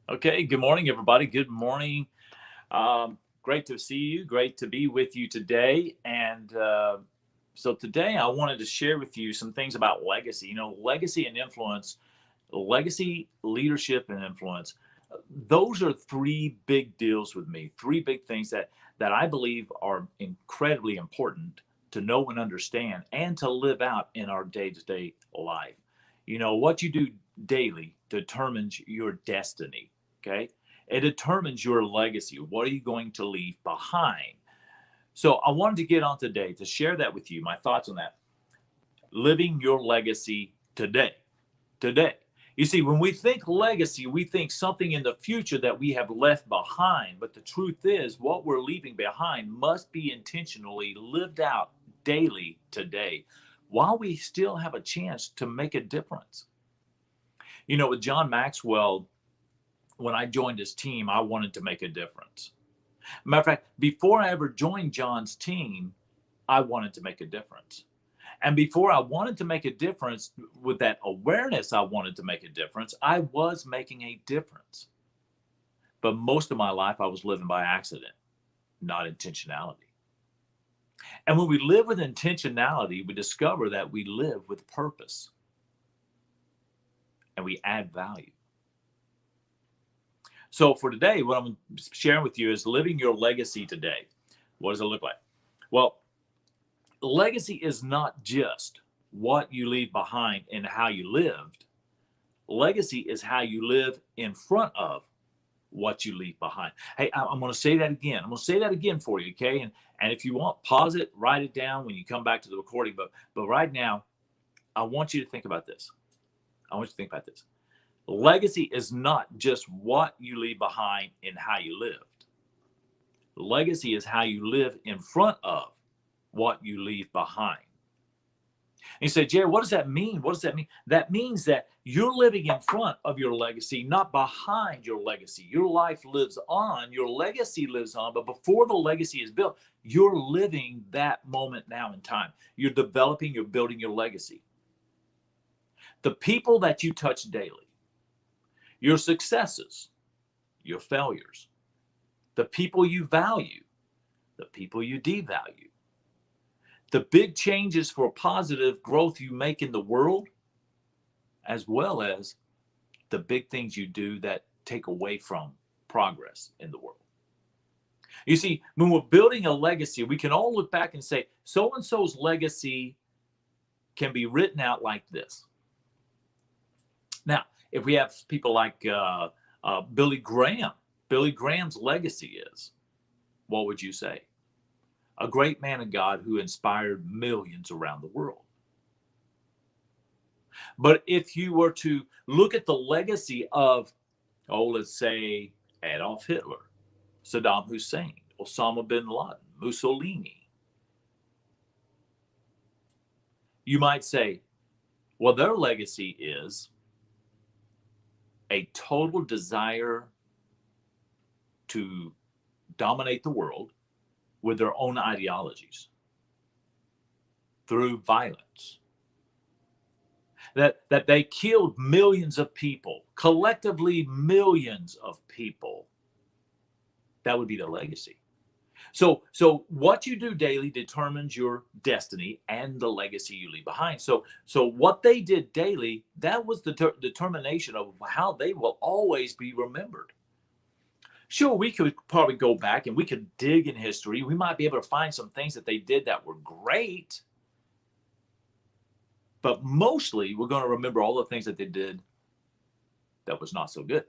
Okay, good morning, everybody. Good morning. Great to see you. Great to be with you today. And today I wanted to share with you some things about legacy. Legacy and influence, legacy, leadership, and influence. Those are three big deals with me. Three big things that I believe are incredibly important to know and understand, and to live out in our day-to-day life. What you do daily determines your destiny. Okay, it determines your legacy. What are you going to leave behind? So I wanted to get on today to share that with you, my thoughts on that. Living your legacy today. Today. You see, when we think legacy, we think something in the future that we have left behind. But the truth is, what we're leaving behind must be intentionally lived out daily today, while we still have a chance to make a difference. With John Maxwell, when I joined his team, I wanted to make a difference. Matter of fact, before I ever joined John's team, I wanted to make a difference. And before I wanted to make a difference, with that awareness, I wanted to make a difference, I was making a difference. But most of my life, I was living by accident, not intentionality. And when we live with intentionality, we discover that we live with purpose and we add value. So for today, what I'm sharing with you is living your legacy today. What does it look like? Well, legacy is not just what you leave behind and how you lived. Legacy is how you live in front of what you leave behind. Hey, I'm going to say that again. I'm going to say that again for you, okay? And if you want, pause it, write it down when you come back to the recording. But right now, I want you to think about this. I want you to think about this. Legacy is not just what you leave behind and how you lived. Legacy is how you live in front of what you leave behind. And you say, Jerry, what does that mean? What does that mean? That means that you're living in front of your legacy, not behind your legacy. Your life lives on, your legacy lives on, but before the legacy is built, you're living that moment now in time. You're developing, you're building your legacy. The people that you touch daily, your successes, your failures, the people you value, the people you devalue, the big changes for positive growth you make in the world, as well as the big things you do that take away from progress in the world. You see, when we're building a legacy, we can all look back and say, so-and-so's legacy can be written out like this. Now, if we have people like Billy Graham, Billy Graham's legacy is, what would you say? A great man of God who inspired millions around the world. But if you were to look at the legacy of, let's say Adolf Hitler, Saddam Hussein, Osama bin Laden, Mussolini, you might say, well, their legacy is a total desire to dominate the world with their own ideologies through violence. That they killed millions of people, collectively millions of people. That would be their legacy. So what you do daily determines your destiny and the legacy you leave behind. So what they did daily, that was the determination of how they will always be remembered. Sure, we could probably go back and we could dig in history. We might be able to find some things that they did that were great. But mostly, we're going to remember all the things that they did that was not so good.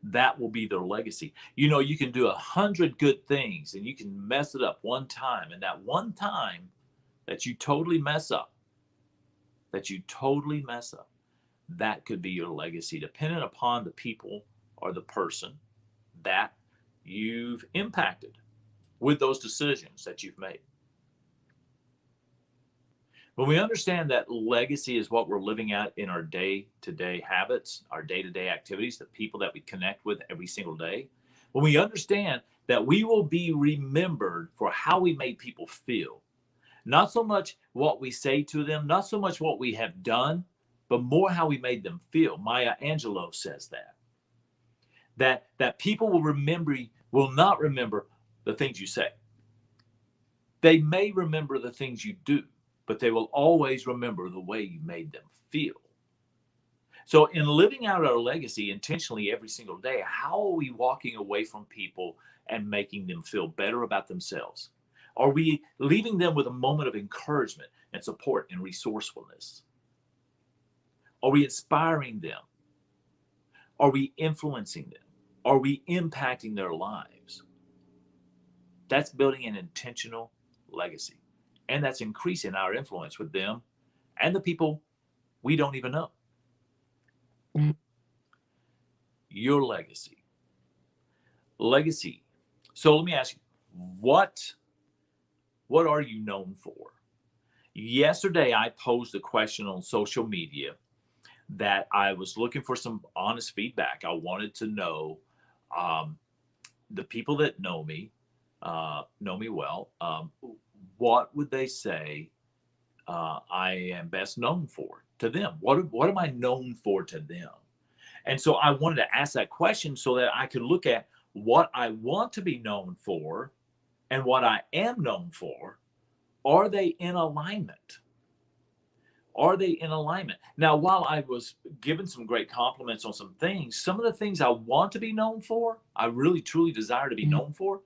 That will be their legacy. You can do 100 good things and you can mess it up one time. And that one time that you totally mess up, that could be your legacy, depending upon the people or the person that you've impacted with those decisions that you've made. When we understand that legacy is what we're living at in our day-to-day habits, our day-to-day activities, the people that we connect with every single day, when we understand that we will be remembered for how we made people feel, not so much what we say to them, not so much what we have done, but more how we made them feel. Maya Angelou says that. that people will not remember the things you say. They may remember the things you do, but they will always remember the way you made them feel. So, in living out our legacy intentionally every single day, how are we walking away from people and making them feel better about themselves? Are we leaving them with a moment of encouragement and support and resourcefulness? Are we inspiring them? Are we influencing them? Are we impacting their lives? That's building an intentional legacy. And that's increasing our influence with them and the people we don't even know. Your legacy. Legacy. So let me ask you, what are you known for? Yesterday, I posed a question on social media that I was looking for some honest feedback. I wanted to know the people that know me well. What would they say I am best known for to them? What am I known for to them? And so I wanted to ask that question so that I could look at what I want to be known for and what I am known for. Are they in alignment? Are they in alignment? Now, while I was given some great compliments on some things, some of the things I want to be known for, I really truly desire to be known for,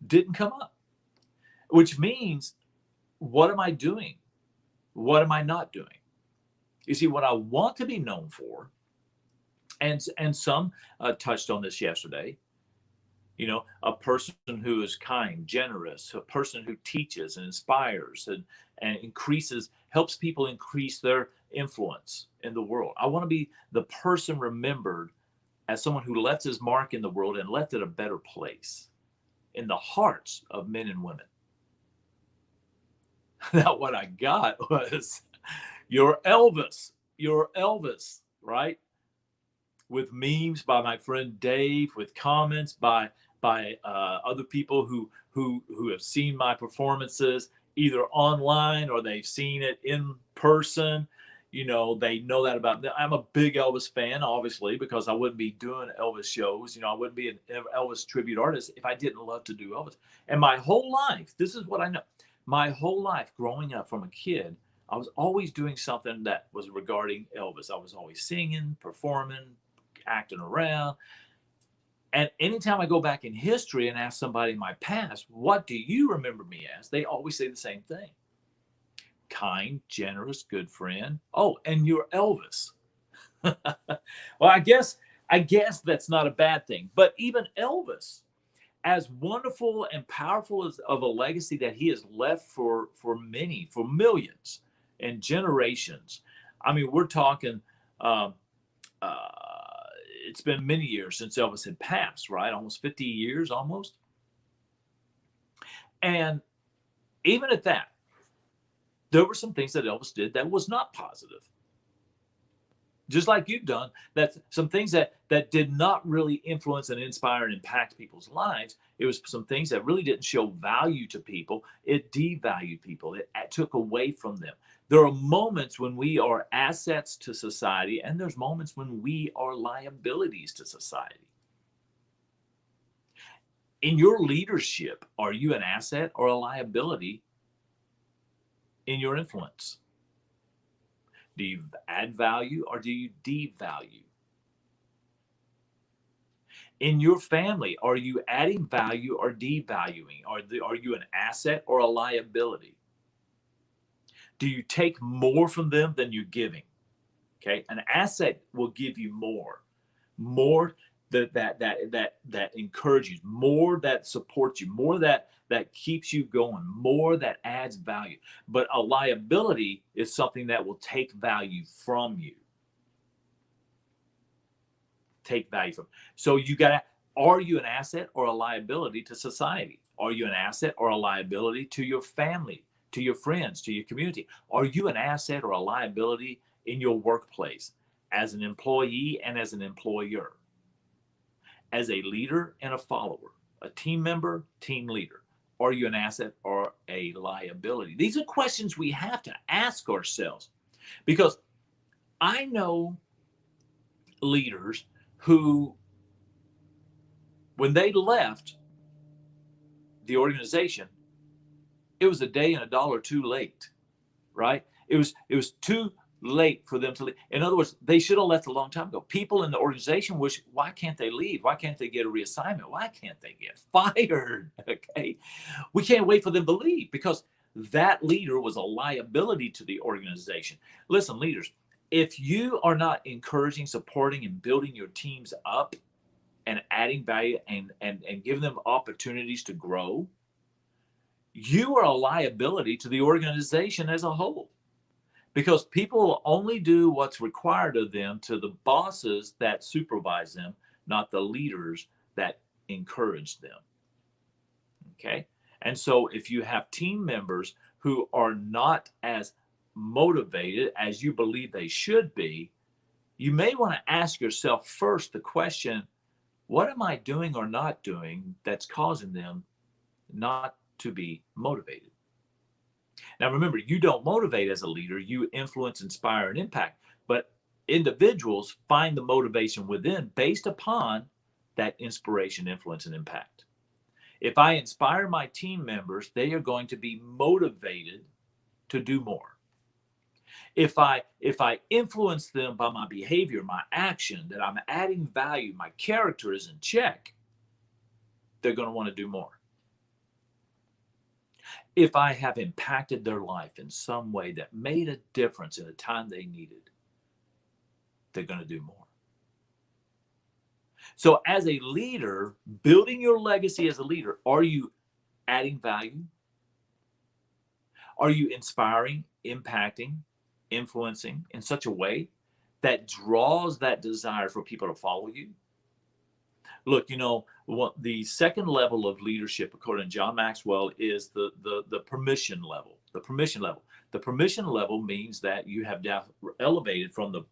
didn't come up. Which means, what am I doing? What am I not doing? You see, what I want to be known for, and some touched on this yesterday, a person who is kind, generous, a person who teaches and inspires and helps people increase their influence in the world. I want to be the person remembered as someone who left his mark in the world and left it a better place in the hearts of men and women. Now, what I got was your Elvis, right? With memes by my friend Dave, with comments by other people who have seen my performances either online or they've seen it in person. They know that about me. I'm a big Elvis fan, obviously, because I wouldn't be doing Elvis shows. I wouldn't be an Elvis tribute artist if I didn't love to do Elvis. And my whole life, this is what I know. My whole life growing up from a kid, I was always doing something that was regarding Elvis. I was always singing, performing, acting around. And anytime I go back in history and ask somebody in my past, what do you remember me as? They always say the same thing. Kind, generous, good friend. Oh, and you're Elvis. Well, I guess that's not a bad thing. But even Elvis, as wonderful and powerful as of a legacy that he has left for millions and generations. I mean, we're talking, it's been many years since Elvis had passed, right? Almost 50 years, almost. And even at that, there were some things that Elvis did that was not positive. Just like you've done, that's some things that did not really influence and inspire and impact people's lives. It was some things that really didn't show value to people. It devalued people. It took away from them. There are moments when we are assets to society, and there's moments when we are liabilities to society. In your leadership, are you an asset or a liability in your influence? Do you add value or do you devalue? In your family, are you adding value or devaluing? Are you an asset or a liability? Do you take more from them than you're giving? Okay, an asset will give you more that encourages you, more that supports you, more that keeps you going, more that adds value. But a liability is something that will take value from you. Take value from. So are you an asset or a liability to society? Are you an asset or a liability to your family, to your friends, to your community? Are you an asset or a liability in your workplace as an employee and as an employer? As a leader and a follower, a team member, team leader, are you an asset or a liability? These are questions we have to ask ourselves, because I know leaders who When they left the organization, it was a day and a dollar too late, right? It was too late for them to leave. In other words, they should have left a long time ago. People in the organization wish, why can't they leave? Why can't they get a reassignment? Why can't they get fired? Okay. We can't wait for them to leave because that leader was a liability to the organization. Listen, leaders, if you are not encouraging, supporting, and building your teams up and adding value and giving them opportunities to grow, you are a liability to the organization as a whole. Because people will only do what's required of them to the bosses that supervise them, not the leaders that encourage them. Okay? And so if you have team members who are not as motivated as you believe they should be, you may want to ask yourself first the question, what am I doing or not doing that's causing them not to be motivated? Now, remember, you don't motivate as a leader, you influence, inspire, and impact. But individuals find the motivation within based upon that inspiration, influence, and impact. If I inspire my team members, they are going to be motivated to do more. If I influence them by my behavior, my action, that I'm adding value, my character is in check, they're going to want to do more. If I have impacted their life in some way that made a difference in the time they needed, they're going to do more. So as a leader, building your legacy as a leader, are you adding value? Are you inspiring, impacting, influencing in such a way that draws that desire for people to follow you? Look, what the second level of leadership, according to John Maxwell, is the permission level. The permission level. The permission level means that you have elevated from the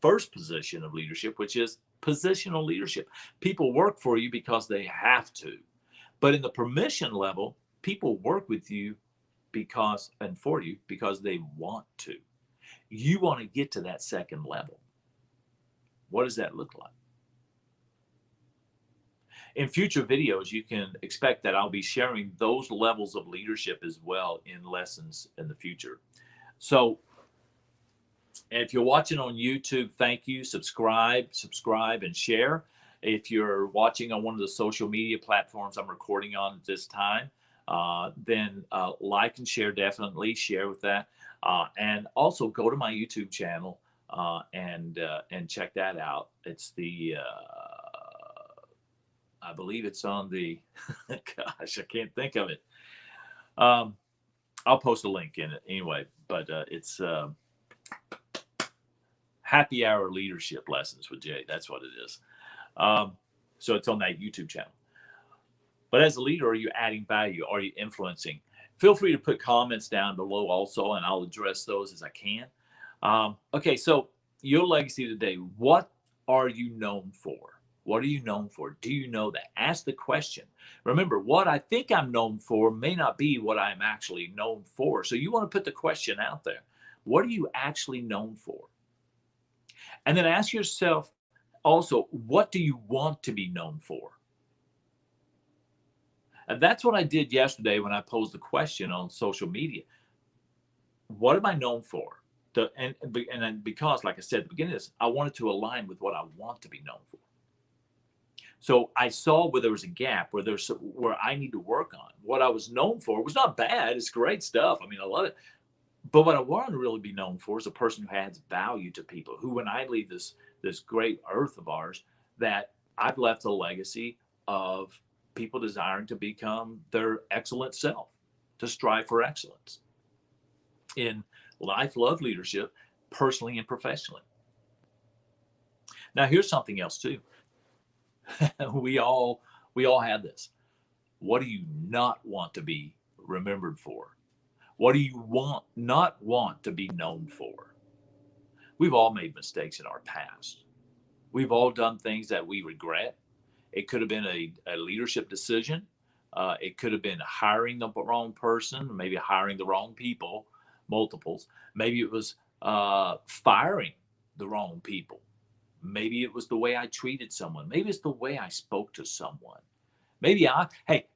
first position of leadership, which is positional leadership. People work for you because they have to. But in the permission level, people work with you and for you because they want to. You want to get to that second level. What does that look like? In future videos, you can expect that I'll be sharing those levels of leadership as well in lessons in the future. So, and if you're watching on YouTube, thank you. Subscribe, and share. If you're watching on one of the social media platforms I'm recording on at this time, then like and share, definitely share with that. And also go to my YouTube channel and check that out. It's the I believe it's on the, gosh, I can't think of it. I'll post a link in it anyway, but it's Happy Hour Leadership Lessons with Jay. That's what it is. So it's on that YouTube channel. But as a leader, are you adding value? Are you influencing? Feel free to put comments down below also, and I'll address those as I can. Okay, so your legacy today, what are you known for? What are you known for? Do you know that? Ask the question. Remember, what I think I'm known for may not be what I'm actually known for. So you want to put the question out there. What are you actually known for? And then ask yourself also, what do you want to be known for? And that's what I did yesterday when I posed the question on social media. What am I known for? And because, like I said at the beginning of this, I wanted to align with what I want to be known for. So I saw where there was a gap, where I need to work on. What I was known for was not bad. It's great stuff. I mean, I love it. But what I want to really be known for is a person who adds value to people, who, when I leave this great earth of ours, that I've left a legacy of people desiring to become their excellent self, to strive for excellence in life, love, leadership, personally and professionally. Now, here's something else too. we all have this. What do you not want to be remembered for? What do you not want to be known for? We've all made mistakes in our past. We've all done things that we regret. It could have been a leadership decision. It could have been hiring the wrong person, maybe hiring the wrong people, multiples. Maybe it was firing the wrong people. Maybe it was the way I treated someone. Maybe it's the way I spoke to someone. Hey,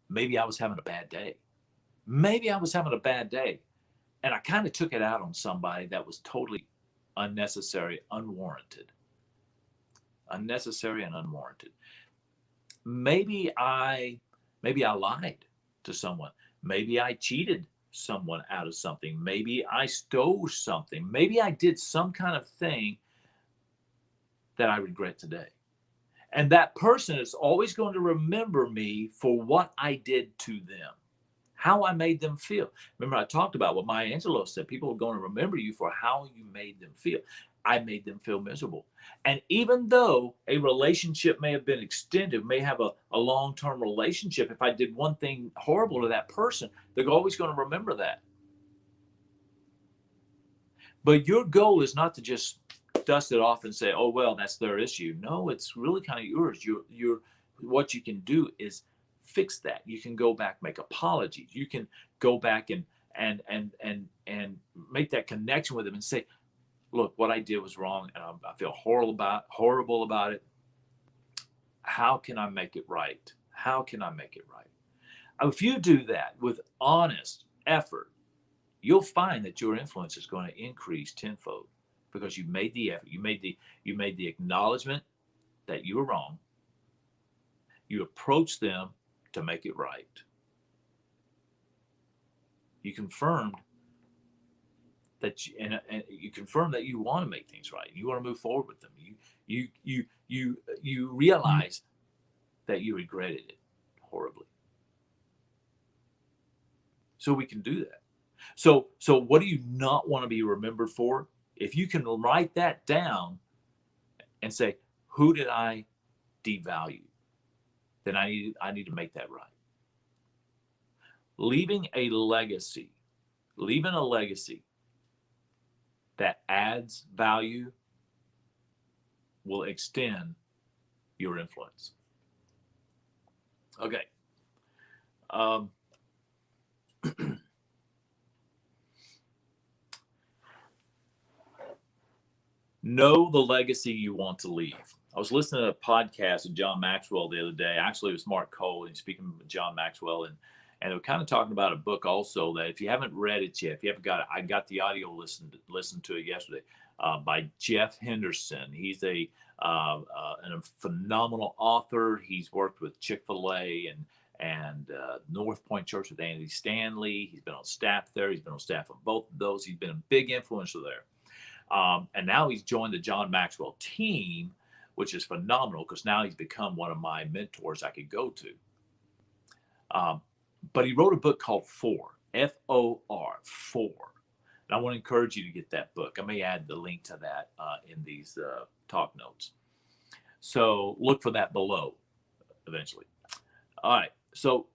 maybe I was having a bad day. Maybe I was having a bad day. And I kind of took it out on somebody that was totally unnecessary, unwarranted. Unnecessary and unwarranted. Maybe I lied to someone. Maybe I cheated someone out of something. Maybe I stole something. Maybe I did some kind of thing that I regret today. And that person is always going to remember me for what I did to them, how I made them feel. Remember, I talked about what Maya Angelou said. People are going to remember you for how you made them feel. I made them feel miserable. And even though a relationship may have been extended, may have a long-term relationship, if I did one thing horrible to that person, they're always going to remember that. But your goal is not to just dust it off and say, oh, well, that's their issue. No, it's really kind of yours. What you can do is fix that. You can go back, make apologies. You can go back and make that connection with them and say, look, what I did was wrong, and I feel horrible about it. How can I make it right? How can I make it right? If you do that with honest effort, you'll find that your influence is going to increase tenfold, because you made the effort. You made the acknowledgement that you were wrong. You approached them to make it right. You confirmed that you confirm that you want to make things right. You want to move forward with them. You realize that you regretted it horribly. So we can do that. So what do you not want to be remembered for? If you can write that down and say, who did I devalue? Then I need to make that right. Leaving a legacy that adds value will extend your influence. Okay. Know the legacy you want to leave. I was listening to a podcast of John Maxwell the other day. Actually, it was Mark Cole, and speaking with John Maxwell, and they were kind of talking about a book also that if you haven't read it yet, if you haven't got it, I got the audio listened to it yesterday by Jeff Henderson. He's a phenomenal author. He's worked with Chick-fil-A and North Point Church with Andy Stanley. He's been on staff there. He's been on staff on both of those. He's been a big influencer there. And now he's joined the John Maxwell team, which is phenomenal, because now he's become one of my mentors I could go to. But he wrote a book called FOR, F-O-R, FOR. And I want to encourage you to get that book. I may add the link to that in these talk notes. So look for that below eventually. All right. So,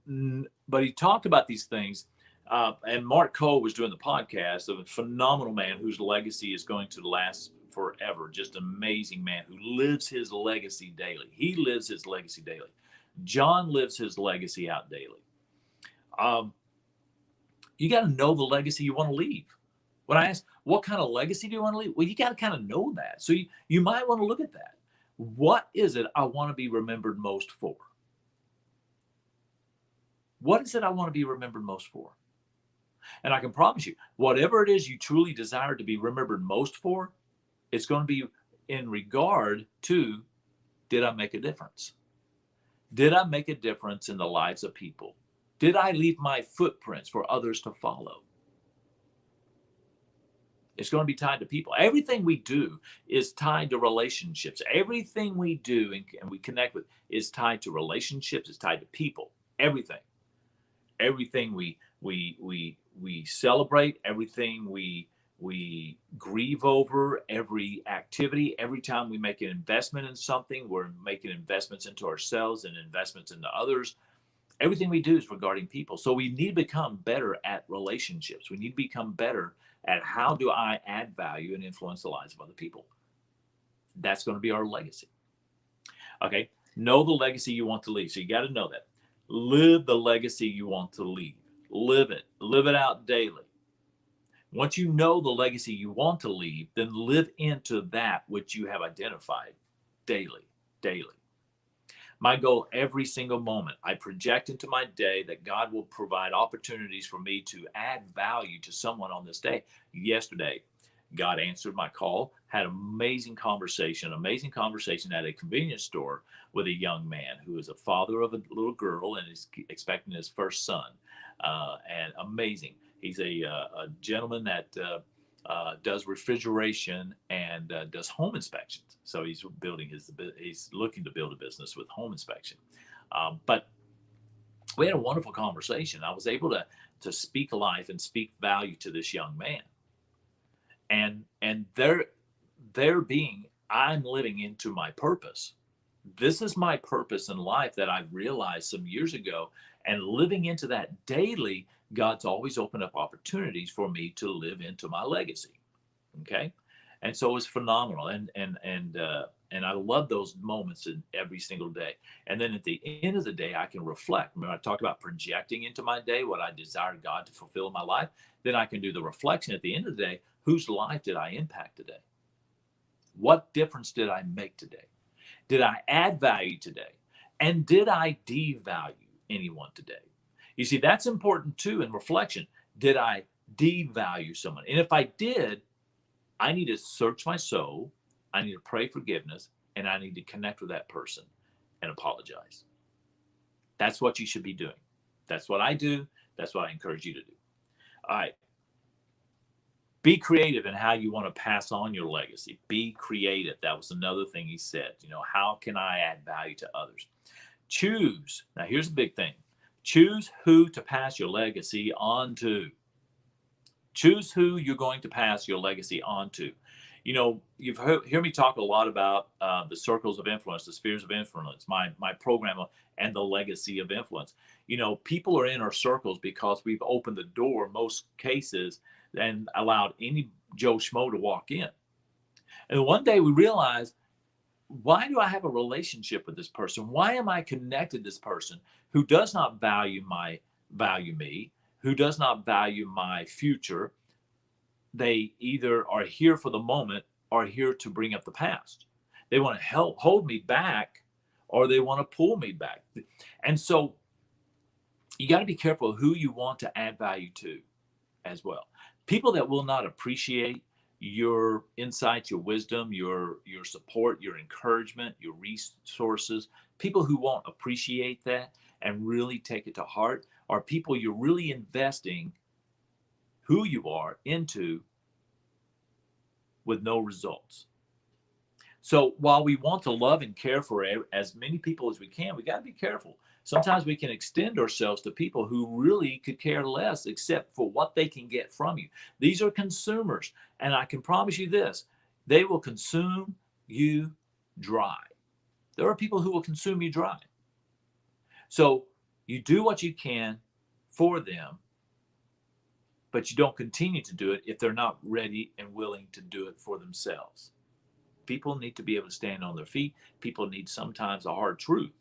but he talked about these things. And Mark Cole was doing the podcast of a phenomenal man whose legacy is going to last forever. Just amazing man who lives his legacy daily. He lives his legacy daily. John lives his legacy out daily. You got to know the legacy you want to leave. When I ask, what kind of legacy do you want to leave? Well, you got to kind of know that. So you might want to look at that. What is it I want to be remembered most for? What is it I want to be remembered most for? And I can promise you, whatever it is you truly desire to be remembered most for, it's going to be in regard to, did I make a difference? Did I make a difference in the lives of people? Did I leave my footprints for others to follow? It's going to be tied to people. Everything we do is tied to relationships. Everything we do and we connect with is tied to relationships. It's tied to people. Everything. Everything we celebrate, everything we grieve over, every activity, every time we make an investment in something, we're making investments into ourselves and investments into others. Everything we do is regarding people. So we need to become better at relationships. We need to become better at how do I add value and influence the lives of other people. That's going to be our legacy. Okay. Know the legacy you want to leave. So you got to know that. Live the legacy you want to leave. Live it. Live it out daily. Once you know the legacy you want to leave, then live into that which you have identified daily, daily. My goal every single moment, I project into my day that God will provide opportunities for me to add value to someone on this day. Yesterday, God answered my call, had amazing conversation at a convenience store with a young man who is a father of a little girl and is expecting his first son. And amazing. He's a gentleman that does refrigeration and does home inspections. So he's looking to build a business with home inspection. But we had a wonderful conversation. I was able to speak life and speak value to this young man. And there being, I'm living into my purpose. This is my purpose in life that I realized some years ago, and living into that daily, God's always opened up opportunities for me to live into my legacy. Okay, and so it's phenomenal, and I love those moments in every single day. And then at the end of the day, I can reflect. Remember, I talked about projecting into my day what I desire God to fulfill in my life. Then I can do the reflection at the end of the day. Whose life did I impact today? What difference did I make today? Did I add value today? And did I devalue anyone today? You see, that's important too in reflection. Did I devalue someone? And if I did, I need to search my soul. I need to pray forgiveness, and I need to connect with that person and apologize. That's what you should be doing. That's what I do. That's what I encourage you to do. All right. Be creative in how you want to pass on your legacy. Be creative. That was another thing he said. How can I add value to others? Choose. Now, here's the big thing. Choose who to pass your legacy on to. Choose who you're going to pass your legacy on to. You've heard me talk a lot about the circles of influence, the spheres of influence, my program, and the legacy of influence. People are in our circles because we've opened the door, most cases, and allowed any Joe Schmo to walk in. And one day we realized, why do I have a relationship with this person? Why am I connected to this person who does not value me, who does not value my future? They either are here for the moment or here to bring up the past. They want to hold me back, or they want to pull me back. And so you got to be careful who you want to add value to as well. People that will not appreciate your insights, your wisdom, your support, your encouragement, your resources, people who won't appreciate that and really take it to heart, are people you're really investing who you are into with no results. So while we want to love and care for as many people as we can, we got to be careful. Sometimes we can extend ourselves to people who really could care less except for what they can get from you. These are consumers, and I can promise you this, they will consume you dry. There are people who will consume you dry. So you do what you can for them, but you don't continue to do it if they're not ready and willing to do it for themselves. People need to be able to stand on their feet. People need sometimes a hard truth.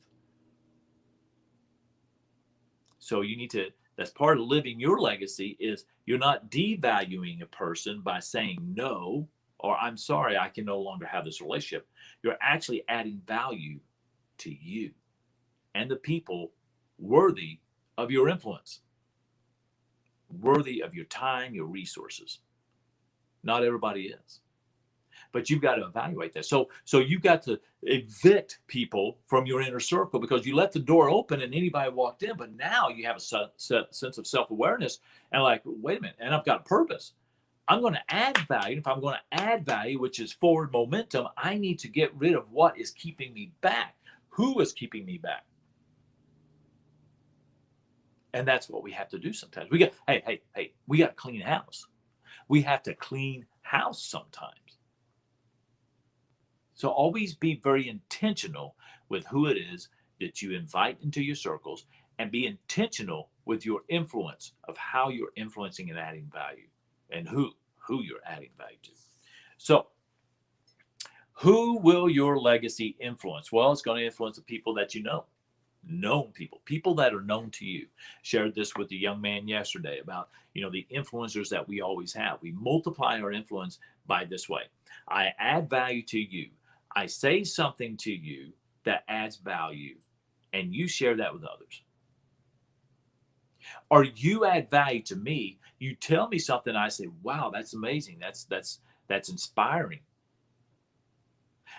So that's part of living your legacy, is you're not devaluing a person by saying no, or I'm sorry, I can no longer have this relationship. You're actually adding value to you and the people worthy of your influence, worthy of your time, your resources. Not everybody is. But you've got to evaluate that. So you've got to evict people from your inner circle because you let the door open and anybody walked in. But now you have a sense of self-awareness and like, wait a minute, and I've got a purpose. I'm going to add value. If I'm going to add value, which is forward momentum, I need to get rid of what is keeping me back. Who is keeping me back? And that's what we have to do sometimes. We got to clean house. We have to clean house sometimes. So always be very intentional with who it is that you invite into your circles, and be intentional with your influence of how you're influencing and adding value, and who you're adding value to. So who will your legacy influence? Well, it's going to influence the people that you know. known people, people that are known to you. Shared this with a young man yesterday about, the influencers that we always have. We multiply our influence by this way. I add value to you. I say something to you that adds value, and you share that with others. Or you add value to me. You tell me something, I say, wow, that's amazing. That's inspiring.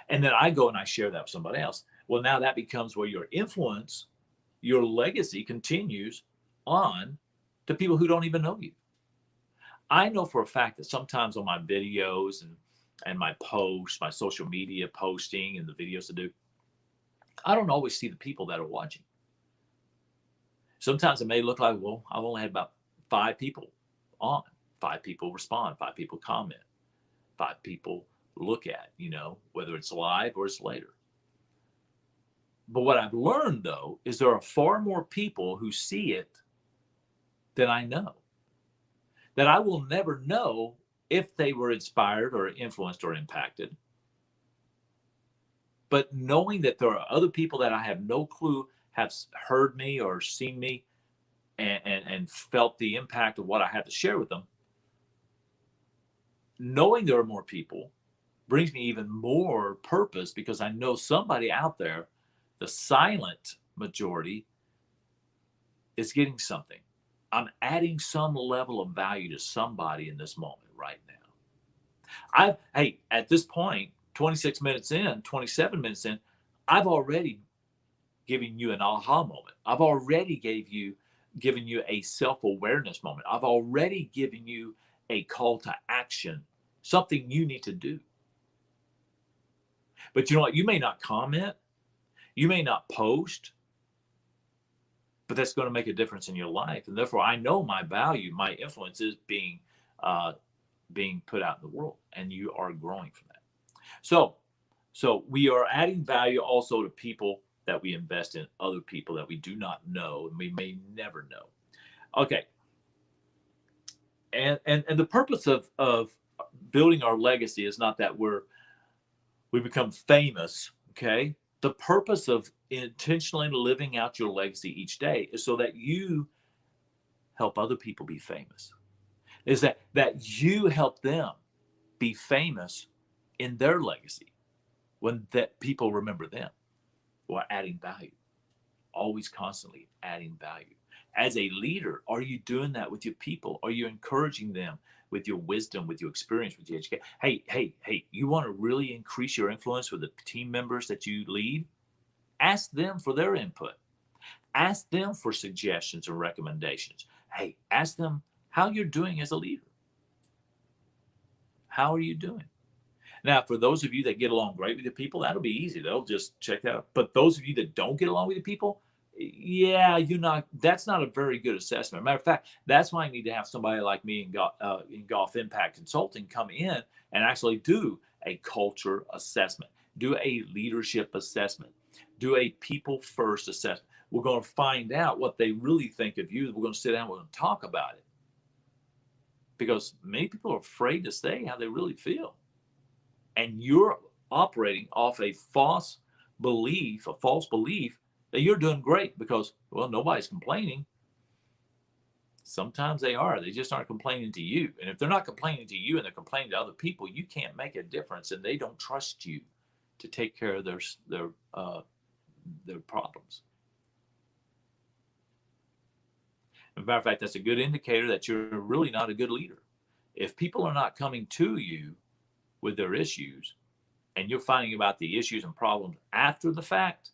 And then I go and I share that with somebody else. Well, now that becomes where your influence, your legacy continues on to people who don't even know you. I know for a fact that sometimes on my videos and my posts, my social media posting and the videos I do, I don't always see the people that are watching. Sometimes it may look like, well, I've only had about 5 people on, 5 people respond, 5 people comment, 5 people look at, whether it's live or it's later. But what I've learned, though, is there are far more people who see it than I know, that I will never know if they were inspired or influenced or impacted. But knowing that there are other people that I have no clue have heard me or seen me and felt the impact of what I have to share with them, knowing there are more people brings me even more purpose, because I know somebody out there, the silent majority, is getting something. I'm adding some level of value to somebody in this moment right now. At this point, 26 minutes in, 27 minutes in, I've already given you an aha moment. I've already given you a self-awareness moment. I've already given you a call to action, something you need to do. But you know what? You may not comment, you may not post, but that's going to make a difference in your life. And therefore, I know my value, my influence is being put out in the world, and you are growing from that. So we are adding value also to people that we invest in, other people that we do not know and we may never know. Okay. And the purpose of building our legacy is not that we become famous, okay? The purpose of intentionally living out your legacy each day is so that you help other people be famous. Is that you help them be famous in their legacy when that people remember them, or adding value, always constantly adding value. As a leader, are you doing that with your people? Are you encouraging them with your wisdom, with your experience, with your education? Hey, you want to really increase your influence with the team members that you lead? Ask them for their input. Ask them for suggestions or recommendations. Hey, ask them how you're doing as a leader. How are you doing? Now, for those of you that get along great with the people, that'll be easy. They'll just check that out. But those of you that don't get along with the people, that's not a very good assessment. Matter of fact, that's why I need to have somebody like me in Goff Impact Consulting come in and actually do a culture assessment, do a leadership assessment, do a people first assessment. We're going to find out what they really think of you. We're going to sit down, we're going to talk about it. Because many people are afraid to say how they really feel. And you're operating off a false belief that you're doing great because, well, nobody's complaining. Sometimes they are. They just aren't complaining to you. And if they're not complaining to you and they're complaining to other people, you can't make a difference, and they don't trust you to take care of their problems. As a matter of fact, that's a good indicator that you're really not a good leader. If people are not coming to you with their issues, and you're finding about the issues and problems after the fact,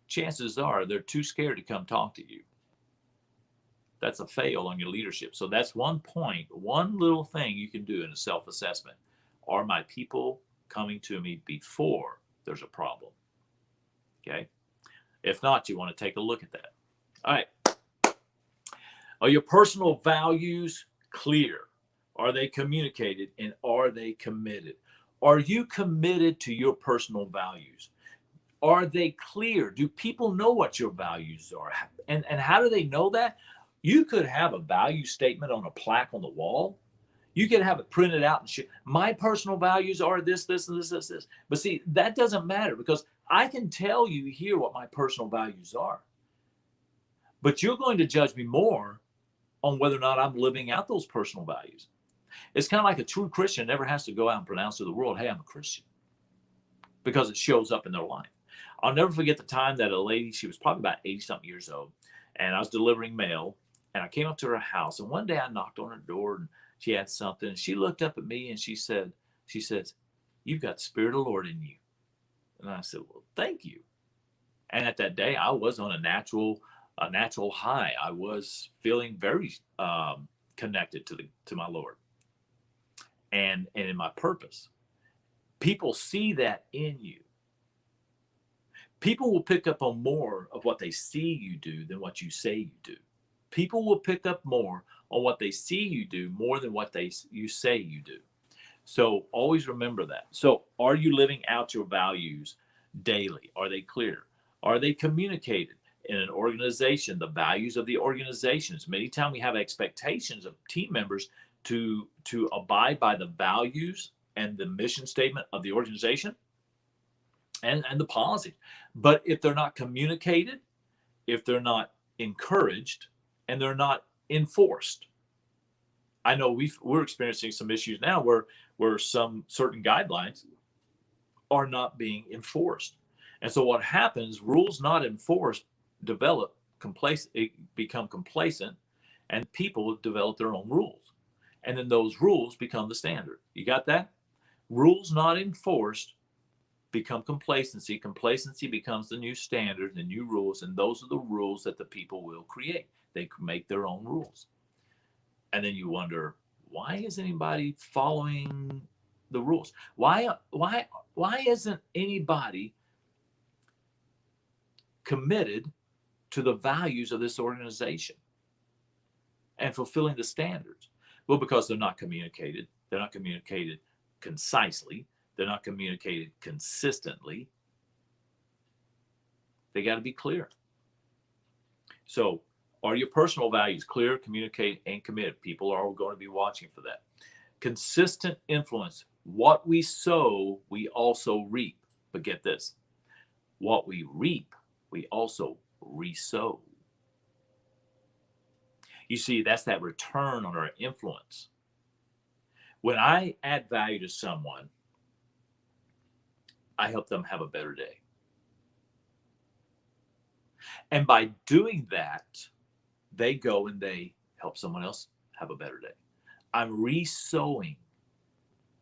chances are they're too scared to come talk to you. That's a fail on your leadership. So that's one point, one little thing you can do in a self-assessment. Are my people coming to me before there's a problem? Okay. If not, you want to take a look at that. All right. Are your personal values clear? Are they communicated, and are they committed? Are you committed to your personal values? Are they clear? Do people know what your values are? And how do they know that? You could have a value statement on a plaque on the wall. You can have it printed out and shit. My personal values are this, this, and this, this, this. But see, that doesn't matter because I can tell you here what my personal values are. But you're going to judge me more on whether or not I'm living out those personal values. It's kind of like a true Christian never has to go out and pronounce to the world, hey, I'm a Christian, because it shows up in their life. I'll never forget the time that a lady, she was probably about 80 something years old, and I was delivering mail, and I came up to her house, and one day I knocked on her door, and she had something, and she looked up at me, and she says, you've got the Spirit of the Lord in you. And I said, well, thank you. And at that day, I was on a natural high. I was feeling very connected to my Lord and in my purpose. People see that in you. People will pick up on more of what they see you do than what you say you do. People will pick up more on what they see you do more than what you say you do. So always remember that. So are you living out your values daily? Are they clear? Are they communicated in an organization? The values of the organizations. Many times we have expectations of team members to abide by the values and the mission statement of the organization and the policy. But if they're not communicated, if they're not encouraged, and they're not enforced, I know we're experiencing some issues now where some certain guidelines are not being enforced. And so what happens, rules not enforced become complacent, and people develop their own rules. And then those rules become the standard. You got that? Rules not enforced become complacency. Complacency becomes the new standard, the new rules, and those are the rules that the people will create. They make their own rules. And then you wonder, why isn't anybody following the rules? Why isn't anybody committed to the values of this organization and fulfilling the standards? Well, because they're not communicated. They're not communicated concisely. They're not communicated consistently. They got to be clear. So, are your personal values clear, communicate, and committed? People are going to be watching for that. Consistent influence. What we sow, we also reap. But get this. What we reap, we also resow. You see, that's that return on our influence. When I add value to someone, I help them have a better day. And by doing that, they go and they help someone else have a better day. I'm resowing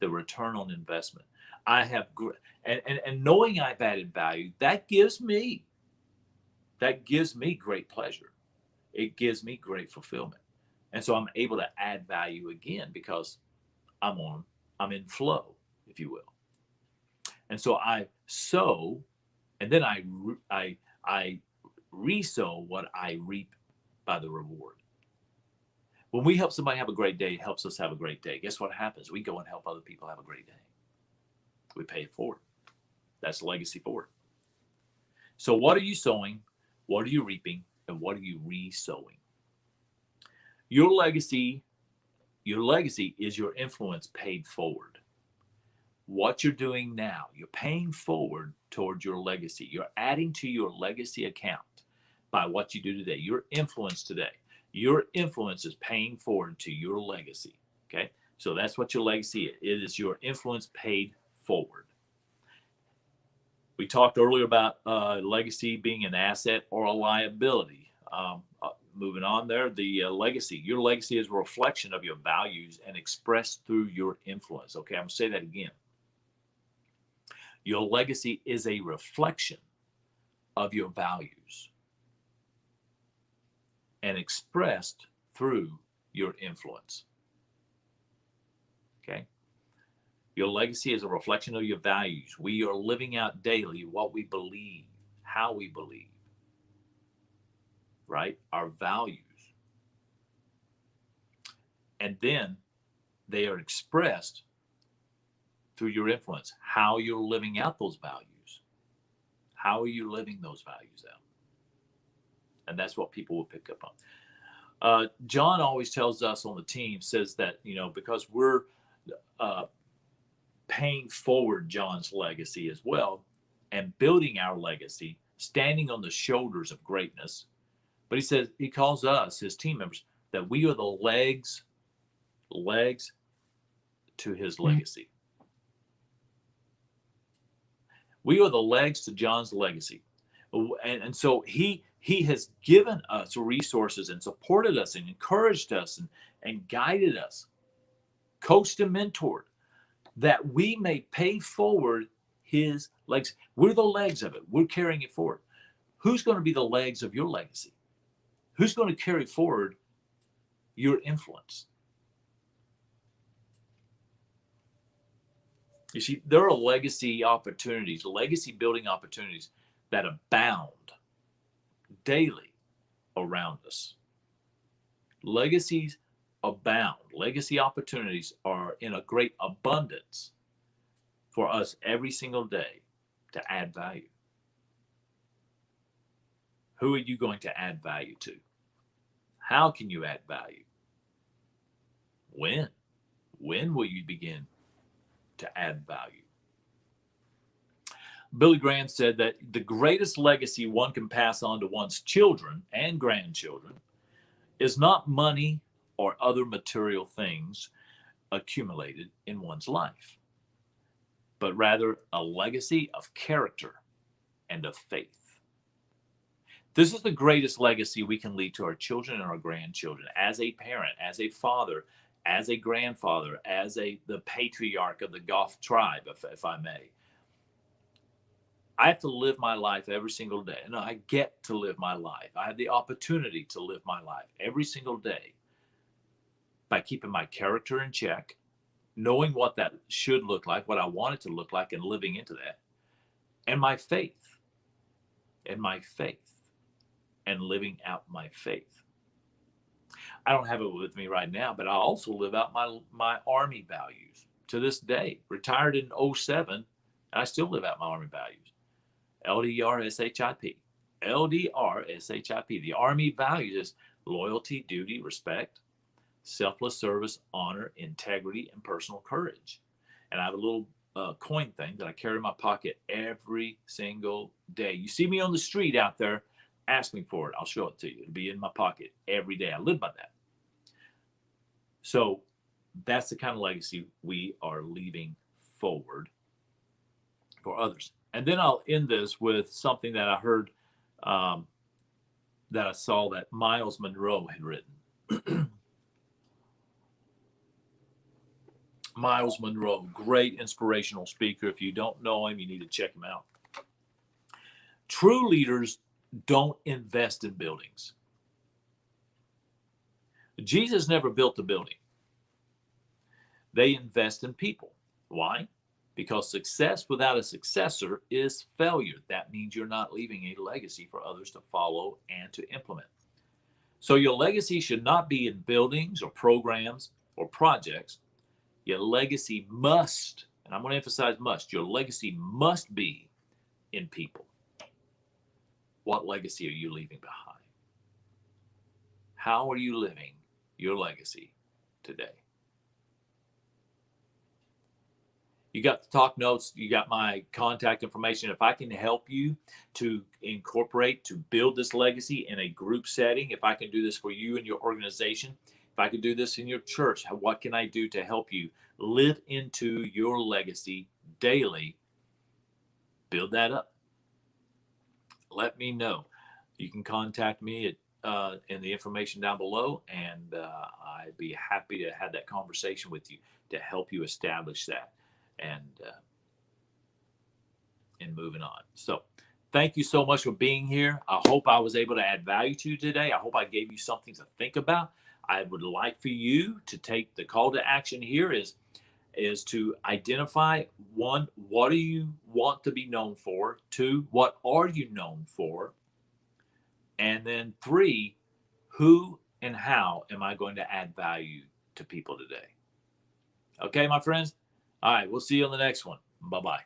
the return on investment. I have, and knowing I've added value, that gives me great pleasure. It gives me great fulfillment. And so I'm able to add value again because I'm in flow, if you will. And so I sow, and then I resow what I reap by the reward. When we help somebody have a great day, it helps us have a great day. Guess what happens? We go and help other people have a great day. We pay it forward. That's legacy forward. So what are you sowing? What are you reaping? And what are you resowing? Your legacy is your influence paid forward. What you're doing now, you're paying forward towards your legacy. You're adding to your legacy account by what you do today. Your influence today. Your influence is paying forward to your legacy. Okay? So that's what your legacy is. It is your influence paid forward. We talked earlier about legacy being an asset or a liability. Moving on there, the legacy. Your legacy is a reflection of your values and expressed through your influence. Okay, I'm going to say that again. Your legacy is a reflection of your values and expressed through your influence. Okay? Your legacy is a reflection of your values. We are living out daily what we believe, how we believe, right? Our values. And then they are expressed through your influence, how you're living out those values. How are you living those values out? And that's what people will pick up on. John always tells us on the team, says that, because we're uh, paying forward John's legacy as well and building our legacy, standing on the shoulders of greatness. But he says, he calls us, his team members, that we are the legs to his legacy. We are the legs to John's legacy. And so he has given us resources and supported us and encouraged us and guided us, coached and mentored, that we may pay forward his legs. We're the legs of it. We're carrying it forward. Who's going to be the legs of your legacy? Who's going to carry forward your influence? You see, there are legacy opportunities, legacy building opportunities that abound daily around us. Legacies abound. Legacy opportunities are in a great abundance for us every single day to add value. Who are you going to add value to? How can you add value? When? When will you begin to add value? Billy Graham said that the greatest legacy one can pass on to one's children and grandchildren is not money or other material things accumulated in one's life, but rather a legacy of character and of faith. This is the greatest legacy we can leave to our children and our grandchildren as a parent, as a father, as a grandfather, as the patriarch of the Goff tribe, if I may. I have to live my life every single day. And I get to live my life. I have the opportunity to live my life every single day by keeping my character in check, knowing what that should look like, what I want it to look like, and living into that. And my faith. And my faith. And living out my faith. I don't have it with me right now, but I also live out my Army values to this day. Retired in 2007, I still live out my Army values. LDR-SHIP. LDR-SHIP. The Army values is loyalty, duty, respect, selfless service, honor, integrity, and personal courage. And I have a little coin thing that I carry in my pocket every single day. You see me on the street out there, ask me for it. I'll show it to you. It'll be in my pocket every day. I live by that. So that's the kind of legacy we are leaving forward for others. And then I'll end this with something that I heard, that I saw that Miles Monroe had written. Miles Monroe, great inspirational speaker. If you don't know him, you need to check him out. True leaders don't invest in buildings. Jesus never built a building. They invest in people. Why? Because success without a successor is failure. That means you're not leaving a legacy for others to follow and to implement. So your legacy should not be in buildings or programs or projects. Your legacy must, and I'm going to emphasize must, your legacy must be in people. What legacy are you leaving behind? How are you living your legacy today? You got the talk notes. You got my contact information. If I can help you to incorporate, to build this legacy in a group setting, if I can do this for you and your organization, if I can do this in your church, what can I do to help you live into your legacy daily? Build that up. Let me know. You can contact me in the information down below, and I'd be happy to have that conversation with you to help you establish that and moving on. So thank you so much for being here. I hope I was able to add value to you today. I hope I gave you something to think about. I would like for you to take the call to action here is to identify, one, what do you want to be known for? Two, what are you known for? And then three, who and how am I going to add value to people today? Okay, my friends? All right, we'll see you on the next one. Bye-bye.